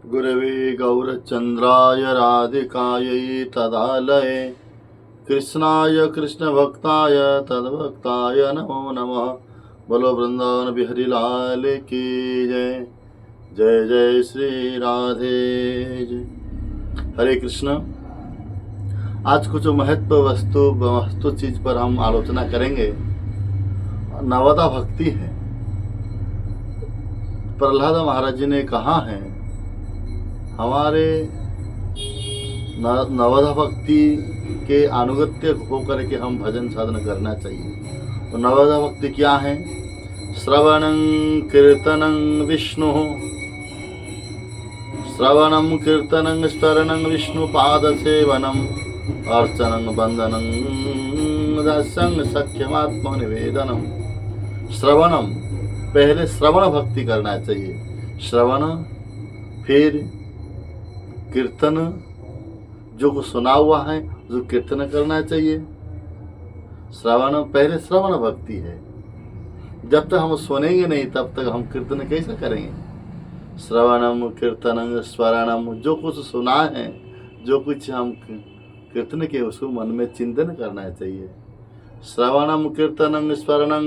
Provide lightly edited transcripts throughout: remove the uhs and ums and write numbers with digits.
गुरवे गौरचन्द्राय राधिकायै तदालये कृष्णाय कृष्णभक्ताय तद्भक्ताय नमो नमः। बोलो वृंदावन बिहारी लाल की जय। जय जय श्री राधे जय। हरे कृष्ण। आज कुछ महत्व वस्तु चीज पर हम आलोचना करेंगे। नवदा भक्ति है। प्रहलाद महाराज जी ने कहा है हमारे नवदा भक्ति के अनुगत्य होकर के हम भजन साधन करना चाहिए। तो नवदा भक्ति क्या है? श्रवणं कीर्तनं विष्णु, श्रवणं कीर्तनं स्मरणं विष्णु पाद सेवनम अर्चनं बंदनं दास्यं सख्यमात्म निवेदनम। श्रवणम, पहले श्रवण भक्ति करना चाहिए। श्रवण, फिर कीर्तन, जो कुछ सुना हुआ है जो कीर्तन करना चाहिए। श्रवण, पहले श्रवण भक्ति है। जब तक हम सुनेंगे नहीं तब तक हम कीर्तन कैसे करेंगे? श्रवणम कीर्तनम स्मरणम, जो कुछ सुना है, जो कुछ हम कीर्तन के उसको मन में चिंतन करना चाहिए। श्रवणम कीर्तनम स्मरणम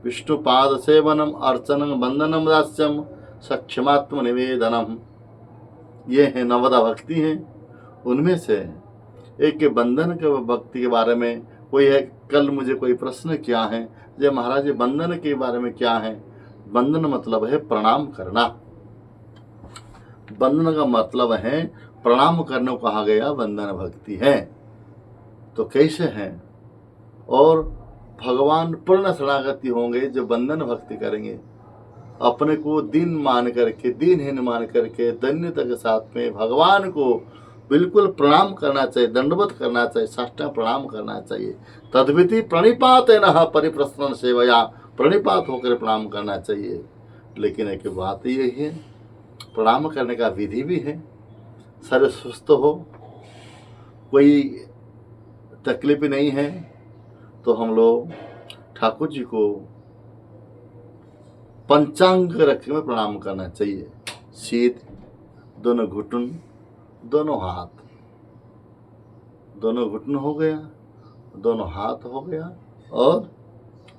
विष्णु पाद सेवनम अर्चनम बंदनम दास्यम सक्षमात्म निवेदनम। ये है नवदा भक्ति हैं। उनमें से एक के बंधन के भक्ति के बारे में कोई है। कल मुझे कोई प्रश्न किया है, जय महाराज बंधन के बारे में क्या है? बंधन मतलब है प्रणाम करना। बंधन का मतलब है प्रणाम करने को कहा गया बंधन भक्ति है। तो कैसे है? और भगवान पूर्ण शरणागति होंगे जो बंधन भक्ति करेंगे। अपने को दीन मान करके, दीनहीन मान करके धन्यता के साथ में भगवान को बिल्कुल प्रणाम करना चाहिए, दंडवत करना चाहिए, साष्टांग प्रणाम करना चाहिए। तद्विति प्रणिपात न परिप्रश्न सेवया, प्रणिपात होकर प्रणाम करना चाहिए। लेकिन एक बात यही है, प्रणाम करने का विधि भी है। शरीर सुस्त हो, कोई तकलीफ नहीं है, तो हम लोग ठाकुर जी को पंचांग रख में प्रणाम करना चाहिए। शीत, दोनों घुटन, दोनों हाथ, दोनों घुटन हो गया, दोनों हाथ हो गया और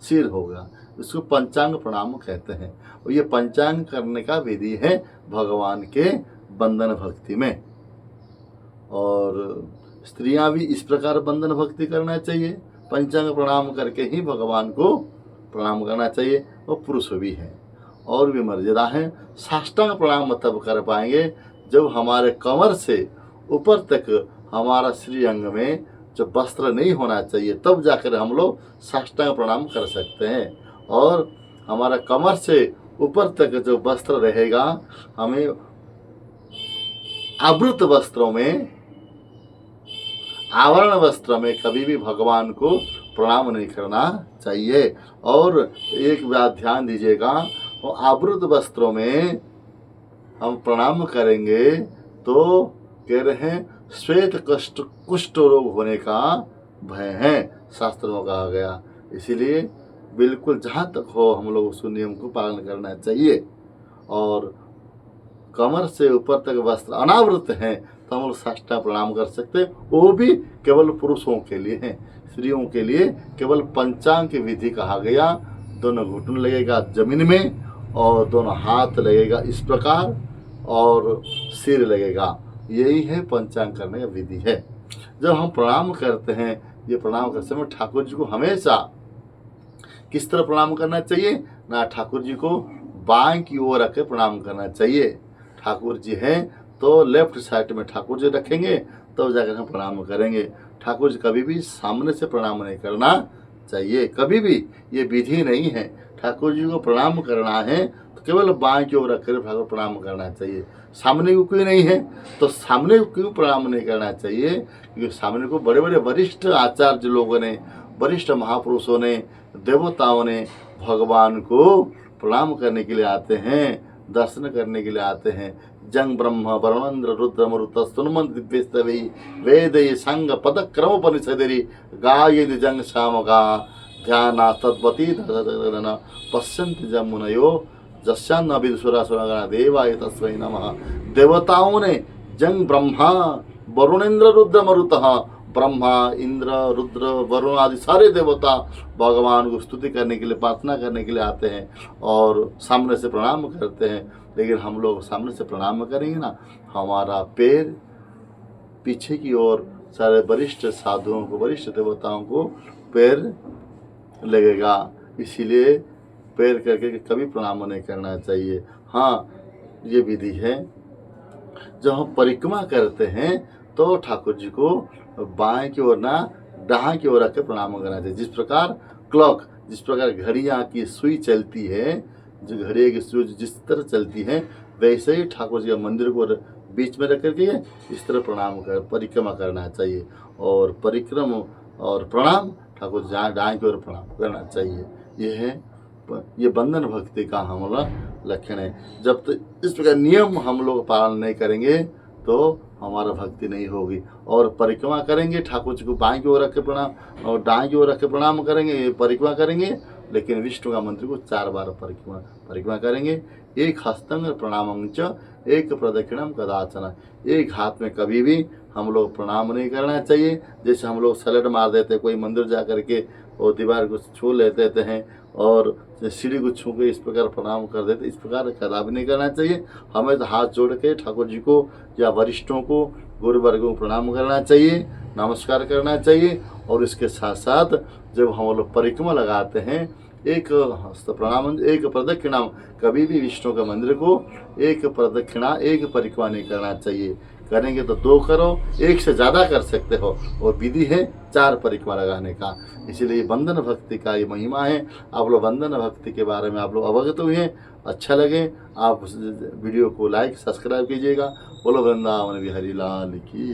सिर हो गया। इसको पंचांग प्रणाम कहते हैं। और ये पंचांग करने का विधि है भगवान के बंधन भक्ति में। और स्त्रियां भी इस प्रकार बंधन भक्ति करना चाहिए। पंचांग प्रणाम करके ही भगवान को प्रणाम करना चाहिए। और पुरुष भी हैं और भी मर्यादा है। साष्टांग प्रणाम तब कर पाएंगे जब हमारे कमर से ऊपर तक हमारा श्रीअंग में जो वस्त्र नहीं होना चाहिए, तब जाकर हम लोग साष्टांग प्रणाम कर सकते हैं। और हमारा कमर से ऊपर तक जो वस्त्र रहेगा, हमें आवृत वस्त्रों में, आवरण वस्त्र में कभी भी भगवान को प्रणाम नहीं करना चाहिए। और एक बात ध्यान दीजिएगा, वो आवृत वस्त्रों में हम प्रणाम करेंगे तो कह रहे हैं श्वेत कुष्ठ रोग होने का भय है, शास्त्र में कहा गया। इसीलिए बिल्कुल जहाँ तक हो हम लोग उस नियम को पालन करना चाहिए। और कमर से ऊपर तक वस्त्र अनावृत हैं तो हम लोग साष्टांग प्रणाम कर सकते हैं। वो भी केवल पुरुषों के लिए है। स्त्रियों के लिए केवल पंचांग की विधि कहा गया। दोनों घुटन लगेगा जमीन में और दोनों हाथ लगेगा इस प्रकार और सिर लगेगा। यही है पंचांग करने की विधि है। जब हम प्रणाम करते हैं, ये प्रणाम करते समय ठाकुर जी को हमेशा किस तरह प्रणाम करना चाहिए ना? ठाकुर जी को बाएं की ओर रख के प्रणाम करना चाहिए। ठाकुर जी हैं तो लेफ्ट साइड में ठाकुर जी रखेंगे, तब जाकर हम प्रणाम करेंगे। ठाकुर जी कभी भी सामने से प्रणाम नहीं करना चाहिए, कभी भी। ये विधि नहीं है। ठाकुर जी को प्रणाम करना है तो केवल बाएं की ओर रखकर ठाकुर प्रणाम करना चाहिए। सामने को कोई नहीं है तो सामने को क्यों प्रणाम नहीं करना चाहिए? क्योंकि सामने को बड़े बड़े वरिष्ठ आचार्य लोगों ने, वरिष्ठ महापुरुषों ने, देवताओं ने भगवान को प्रणाम करने के लिए आते हैं, दर्शन करने के लिए आते हैं। जंग ब्रह्म वरुणेन्द्र रुद्र मरुत सुनमंत दिव्यस्तवै वेदै संग पद क्रमोपनिषदि गायति जंग श्यामगा ध्यान तद्वती पश्यन्ति जमुनयो जस्यान्न विदुषुरासुरगणा देवाय तस्मै नमः। देवताओं ने जंग ब्रह्मा वरुणेन्द्र रुद्र मरुतः, ब्रह्मा इंद्र रुद्र वरुण आदि सारे देवता भगवान को स्तुति करने के लिए, प्रार्थना करने के लिए आते हैं और सामने से प्रणाम करते हैं। लेकिन हम लोग सामने से प्रणाम करेंगे ना, हमारा पैर पीछे की ओर सारे वरिष्ठ साधुओं को, वरिष्ठ देवताओं को पैर लगेगा। इसीलिए पैर करके कभी प्रणाम नहीं करना चाहिए। हाँ, ये विधि है, जब हम परिक्रमा करते हैं तो ठाकुर जी को बाएं की ओर ना दाएं की ओर रख के प्रणाम करना चाहिए। जिस प्रकार क्लॉक, जिस प्रकार घड़ियाँ की सुई चलती है, जो घड़िया की सुई जिस तरह चलती है, वैसे ही ठाकुर जी के मंदिर को बीच में रख करके इस तरह प्रणाम कर परिक्रमा करना चाहिए। और परिक्रम और प्रणाम ठाकुर जी दाएं की ओर प्रणाम करना चाहिए। ये बंधन भक्ति का हमारा लक्षण है। जब तक इस प्रकार नियम हम लोग पालन नहीं करेंगे तो हमारा भक्ति नहीं होगी। और परिक्रमा करेंगे, ठाकुर जी को बाएं की ओर रख के प्रणाम और दाएं की ओर रख के प्रणाम करेंगे, ये परिक्रमा करेंगे। लेकिन विष्णु का मंत्र को 4 बार परिक्रमा करेंगे। एक हस्तंग प्रणामं च एक प्रदक्षिणम कदाचन। एक हाथ में कभी भी हम लोग प्रणाम नहीं करना चाहिए। जैसे हम लोग सैलड मार देते हैं, कोई मंदिर जा करके और दीवार को छू लेते हैं और सीढ़ी को छू के इस प्रकार प्रणाम कर देते, इस प्रकार कदापि नहीं करना चाहिए। हमें तो हाथ जोड़ के ठाकुर जी को या वरिष्ठों को, गुरुवर्गों को प्रणाम करना चाहिए, नमस्कार करना चाहिए। और इसके साथ साथ जब हम लोग परिक्रमा लगाते हैं, एक हस्त प्रणाम, एक प्रदक्षिणा, कभी भी विष्णु के मंदिर को एक प्रदक्षिणा, एक परिक्रमा नहीं करना चाहिए। करेंगे तो 2 करो, 1 से ज़्यादा कर सकते हो। और विधि है 4 परिक्रमा लगाने का। इसीलिए बंधन भक्ति का ये महिमा है। आप लोग बंधन भक्ति के बारे में आप लोग अवगत हुए हैं। अच्छा लगे आप वीडियो को लाइक सब्सक्राइब कीजिएगा। बोलो वृंदावन बिहारी लाल की।